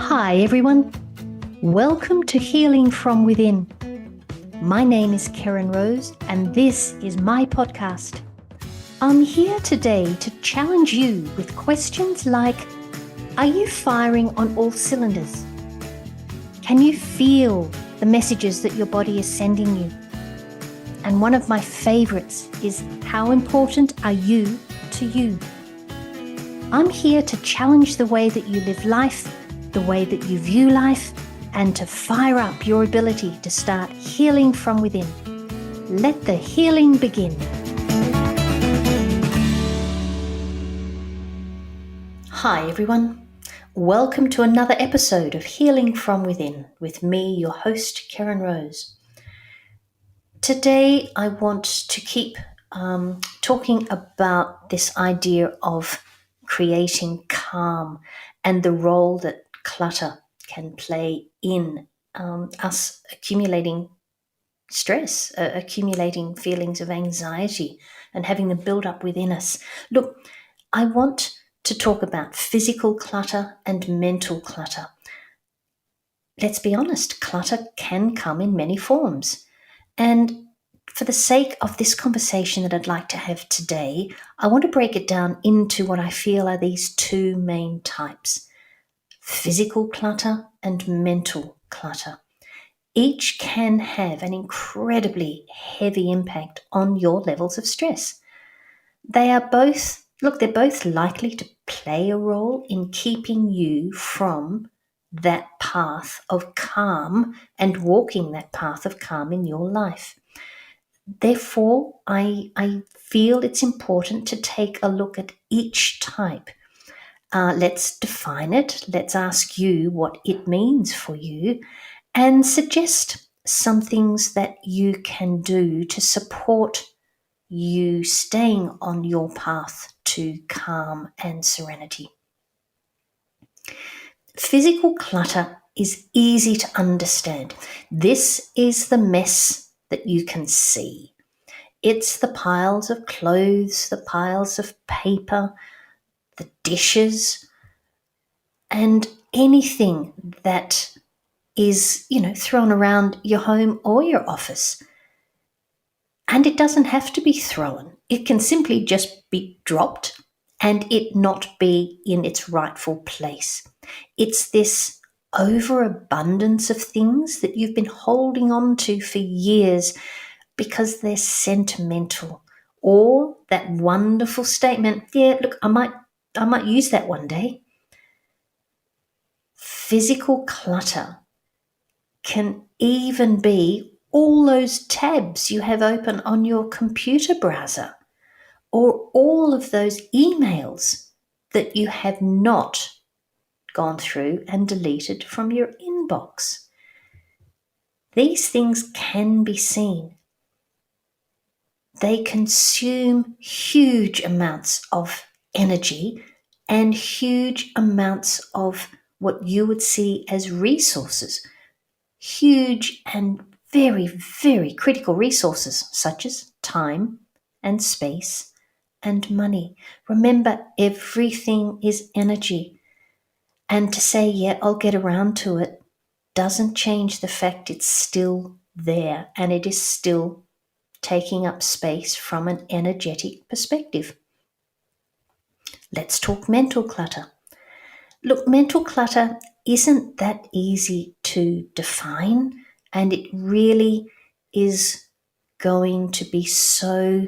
Hi everyone, welcome to Healing from Within. My name is Keryn Rose and this is my podcast. I'm here today to challenge you with questions like, are you firing on all cylinders? Can you feel the messages that your body is sending you? And one of my favorites is, how important are you to you? I'm here to challenge the way that you live life, the way that you view life, and to fire up your ability to start healing from within. Let the healing begin. Hi everyone, welcome to another episode of Healing from Within with me, your host, Keryn Rose. Today I want to keep talking about this idea of creating calm and the role that clutter can play in us accumulating stress, accumulating feelings of anxiety and having them build up within us. Look, I want to talk about physical clutter and mental clutter. Let's be honest, clutter can come in many forms. And for the sake of this conversation that I'd like to have today, I want to break it down into what I feel are these two main types: physical clutter and mental clutter. Each can have an incredibly heavy impact on your levels of stress. They're both likely to play a role in keeping you from that path of calm and walking that path of calm in your life. Therefore, I feel it's important to take a look at each type. Let's define it. Let's ask you what it means for you and suggest some things that you can do to support you staying on your path to calm and serenity. Physical clutter is easy to understand. This is the mess that you can see. It's the piles of clothes, the piles of paper, the dishes, and anything that is, thrown around your home or your office. And it doesn't have to be thrown. It can simply just be dropped and it not be in its rightful place. It's this overabundance of things that you've been holding on to for years because they're sentimental, or that wonderful statement, yeah, look, I might use that one day. Physical clutter can even be all those tabs you have open on your computer browser, or all of those emails that you have not gone through and deleted from your inbox. These things can be seen. They consume huge amounts of energy and huge amounts of what you would see as resources, huge and very, very critical resources such as time and space and money. Remember, everything is energy. And to say, yeah, I'll get around to it, doesn't change the fact it's still there and it is still taking up space from an energetic perspective. Let's talk mental clutter. Look, mental clutter isn't that easy to define, and it really is going to be so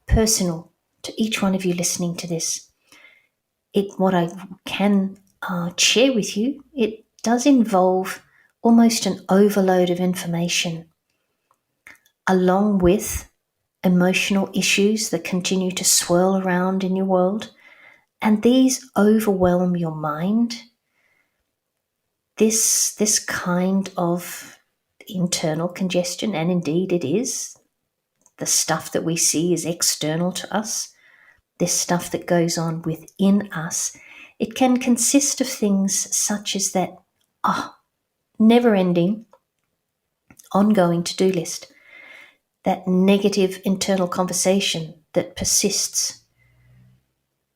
personal to each one of you listening to this. What I can share with you, it does involve almost an overload of information, along with emotional issues that continue to swirl around in your world, and these overwhelm your mind. This kind of internal congestion, and indeed it is, the stuff that we see is external to us, this stuff that goes on within us, it can consist of things such as that never-ending, ongoing to-do list, that negative internal conversation that persists,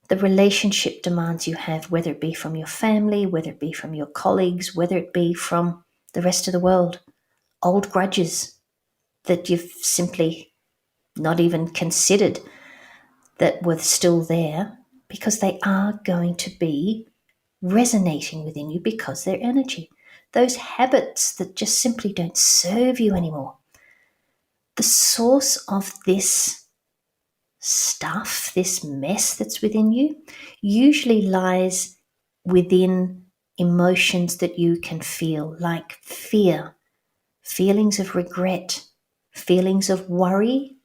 the relationship demands you have, whether it be from your family, whether it be from your colleagues, whether it be from the rest of the world, old grudges that you've simply not even considered that were still there, because they are going to be resonating within you because they're energy. Those habits that just simply don't serve you anymore. The source of this stuff, this mess that's within you, usually lies within emotions that you can feel, like fear, feelings of regret, feelings of worry,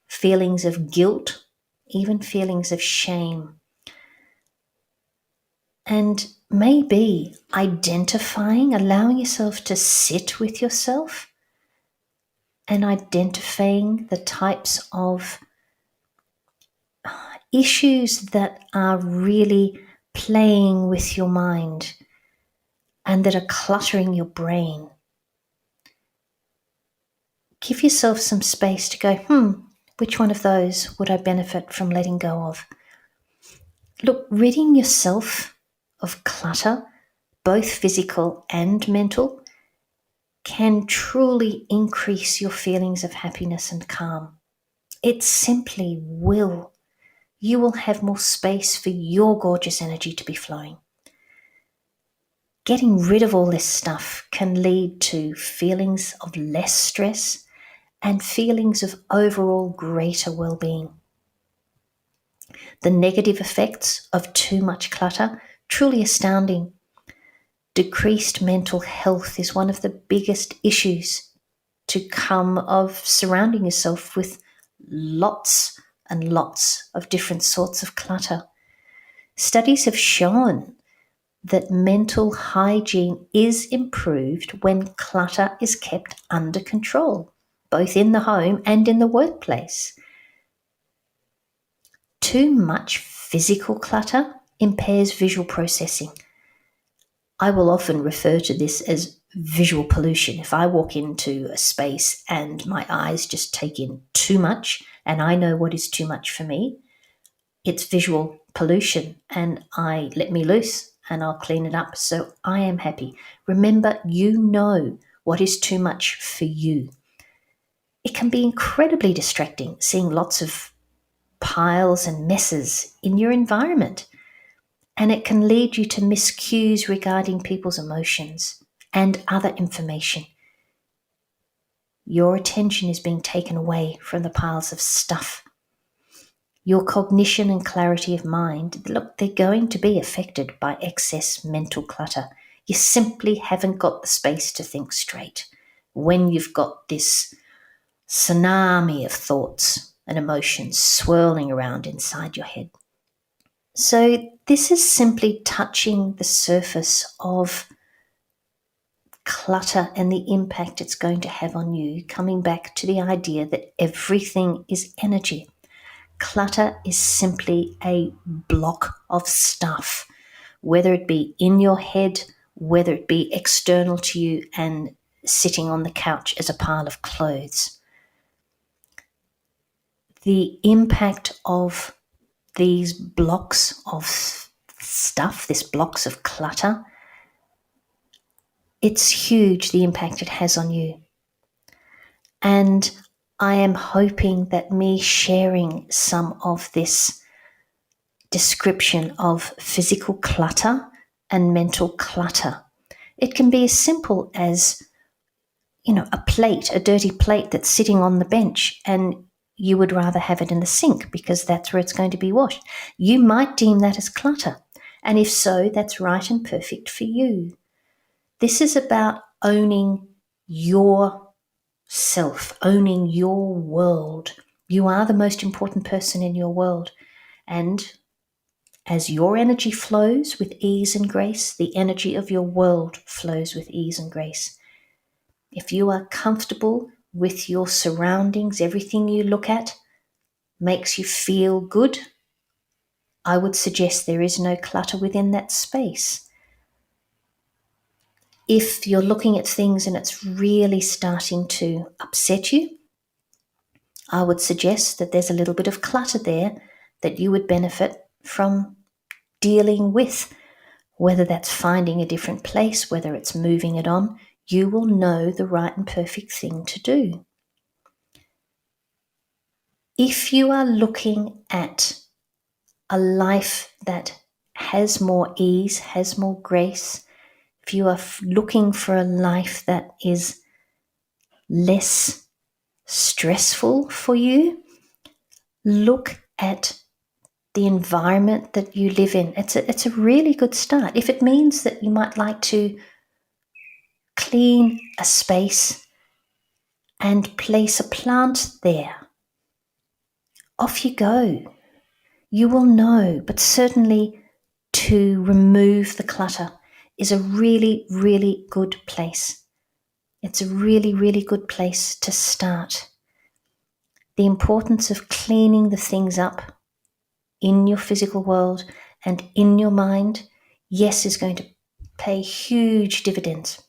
feelings of guilt, even feelings of shame. And maybe identifying, allowing yourself to sit with yourself and identifying the types of issues that are really playing with your mind and that are cluttering your brain. Give yourself some space to go, which one of those would I benefit from letting go of? Look, ridding yourself of clutter, both physical and mental, can truly increase your feelings of happiness and calm. It simply will. You will have more space for your gorgeous energy to be flowing. Getting rid of all this stuff can lead to feelings of less stress and feelings of overall greater well-being. The negative effects of too much clutter, truly astounding. Decreased mental health is one of the biggest issues to come of surrounding yourself with lots and lots of different sorts of clutter. Studies have shown that mental hygiene is improved when clutter is kept under control, both in the home and in the workplace. Too much physical clutter impairs visual processing. I will often refer to this as visual pollution. If I walk into a space and my eyes just take in too much, and I know what is too much for me, it's visual pollution, and I let me loose and I'll clean it up so I am happy. Remember, you know what is too much for you. It can be incredibly distracting seeing lots of piles and messes in your environment. And it can lead you to miscues regarding people's emotions and other information. Your attention is being taken away from the piles of stuff. Your cognition and clarity of mind, look, they're going to be affected by excess mental clutter. You simply haven't got the space to think straight when you've got this tsunami of thoughts and emotions swirling around inside your head. So this is simply touching the surface of clutter and the impact it's going to have on you, coming back to the idea that everything is energy. Clutter is simply a block of stuff, whether it be in your head, whether it be external to you and sitting on the couch as a pile of clothes. The impact of these blocks of stuff, these blocks of clutter, it's huge, the impact it has on you. And I am hoping that me sharing some of this description of physical clutter and mental clutter, it can be as simple as, a dirty plate that's sitting on the bench and you would rather have it in the sink because that's where it's going to be washed. You might deem that as clutter. And if so, that's right and perfect for you. This is about owning your self, owning your world. You are the most important person in your world. And as your energy flows with ease and grace, the energy of your world flows with ease and grace. If you are comfortable with your surroundings, everything you look at makes you feel good, I would suggest there is no clutter within that space. If you're looking at things and it's really starting to upset you, I would suggest that there's a little bit of clutter there that you would benefit from dealing with, whether that's finding a different place, whether it's moving it on. You will know the right and perfect thing to do. If you are looking at a life that has more ease, has more grace, if you are looking for a life that is less stressful for you, look at the environment that you live in. It's a really good start. If it means that you might like to clean a space and place a plant there, off you go. You will know, but certainly to remove the clutter is a really, really good place. It's a really, really good place to start. The importance of cleaning the things up in your physical world and in your mind, yes, is going to pay huge dividends.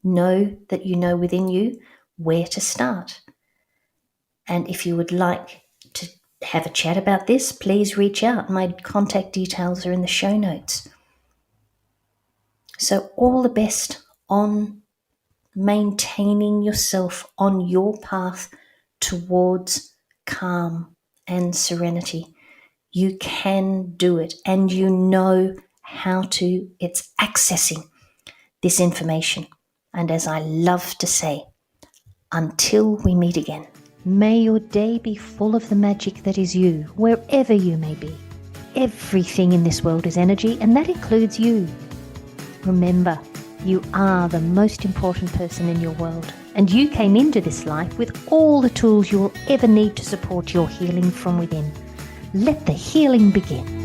Know that you know within you where to start. And if you would like to have a chat about this, please reach out. My contact details are in the show notes. So all the best on maintaining yourself on your path towards calm and serenity. You can do it, and you know how to. It's accessing this information. And as I love to say, until we meet again, may your day be full of the magic that is you, wherever you may be. Everything in this world is energy, and that includes you. Remember, you are the most important person in your world, and you came into this life with all the tools you will ever need to support your healing from within. Let the healing begin.